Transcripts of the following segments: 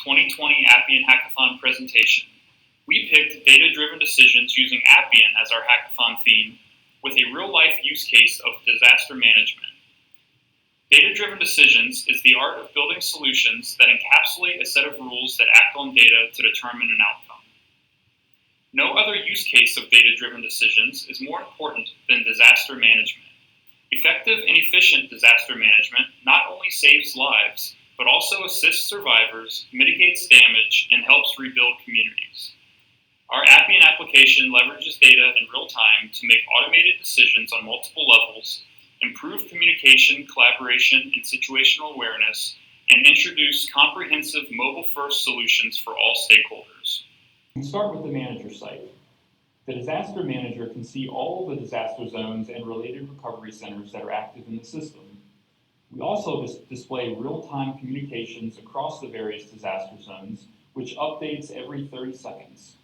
2020 Appian Hackathon presentation, we picked data-driven decisions using Appian as our hackathon theme with a real-life use case of disaster management. Data-driven decisions is the art of building solutions that encapsulate a set of rules that act on data to determine an outcome. No other use case of data-driven decisions is more important than disaster management. Effective and efficient disaster management not only saves lives, but also assists survivors, mitigates damage, and helps rebuild communities. Our Appian application leverages data in real time to make automated decisions on multiple levels, improve communication, collaboration, and situational awareness, and introduce comprehensive mobile-first solutions for all stakeholders. We start with the manager site. The disaster manager can see all of the disaster zones and related recovery centers that are active in the system. We also display real-time communications across the various disaster zones, which updates every 30 seconds.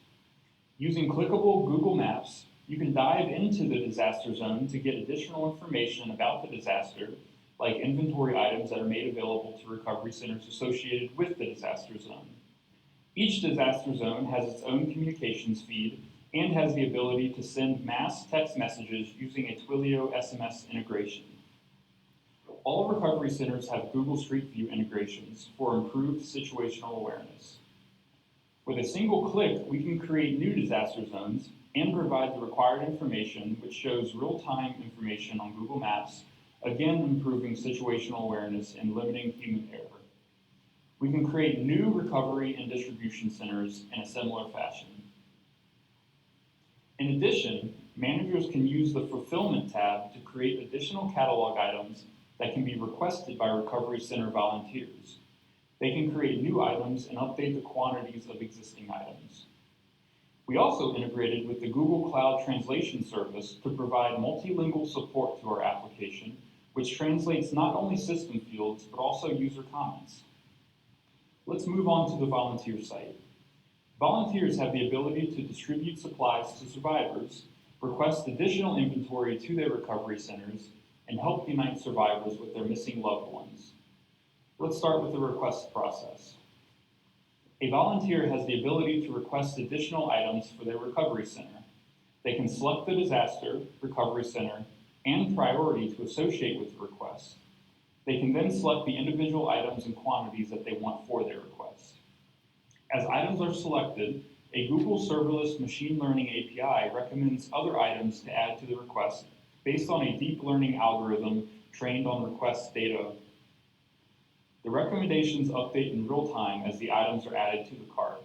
Using clickable Google Maps, you can dive into the disaster zone to get additional information about the disaster, like inventory items that are made available to recovery centers associated with the disaster zone. Each disaster zone has its own communications feed and has the ability to send mass text messages using a Twilio SMS integration. All recovery centers have Google Street View integrations for improved situational awareness. With a single click, we can create new disaster zones and provide the required information, which shows real-time information on Google Maps, again improving situational awareness and limiting human error. We can create new recovery and distribution centers in a similar fashion. In addition, managers can use the Fulfillment tab to create additional catalog items that can be requested by recovery center volunteers. They can create new items and update the quantities of existing items. We also integrated with the Google Cloud Translation Service to provide multilingual support to our application, which translates not only system fields, but also user comments. Let's move on to the volunteer site. Volunteers have the ability to distribute supplies to survivors, request additional inventory to their recovery centers, and help unite survivors with their missing loved ones. Let's start with the request process. A volunteer has the ability to request additional items for their recovery center. They can select the disaster, recovery center, and priority to associate with the request. They can then select the individual items and quantities that they want for their request. As items are selected, a Google serverless machine learning API recommends other items to add to the request based on a deep learning algorithm trained on request data. The recommendations update in real time as the items are added to the cart.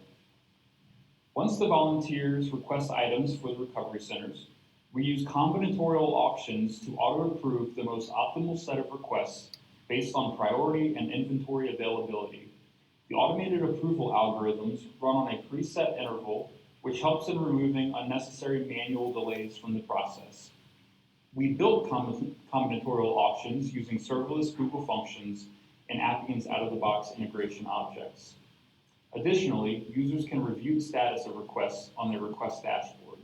Once the volunteers request items for the recovery centers, we use combinatorial auctions to auto-approve the most optimal set of requests based on priority and inventory availability. The automated approval algorithms run on a preset interval, which helps in removing unnecessary manual delays from the process. We built combinatorial auctions using serverless Google functions and Appian's out-of-the-box integration objects. Additionally, users can review the status of requests on their request dashboard.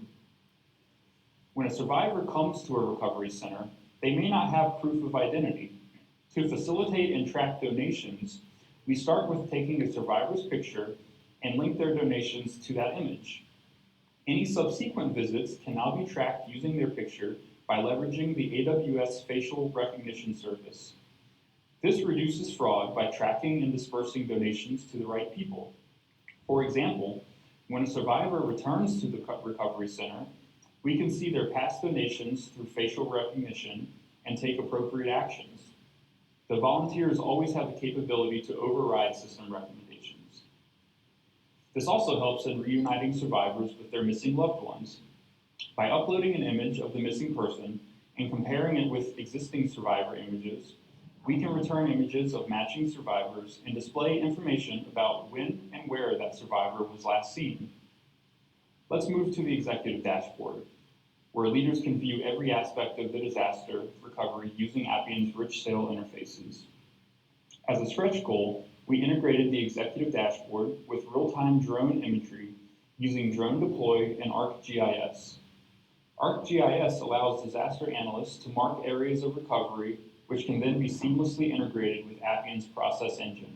When a survivor comes to a recovery center, they may not have proof of identity. To facilitate and track donations, we start with taking a survivor's picture and link their donations to that image. Any subsequent visits can now be tracked using their picture by leveraging the AWS facial recognition service. This reduces fraud by tracking and dispersing donations to the right people. For example, when a survivor returns to the recovery center, we can see their past donations through facial recognition and take appropriate actions. The volunteers always have the capability to override system recommendations. This also helps in reuniting survivors with their missing loved ones. By uploading an image of the missing person and comparing it with existing survivor images, we can return images of matching survivors and display information about when and where that survivor was last seen. Let's move to the executive dashboard, where leaders can view every aspect of the disaster recovery using Appian's rich SAIL interfaces. As a stretch goal, we integrated the executive dashboard with real-time drone imagery using Drone Deploy and ArcGIS. ArcGIS allows disaster analysts to mark areas of recovery, which can then be seamlessly integrated with Appian's process engine.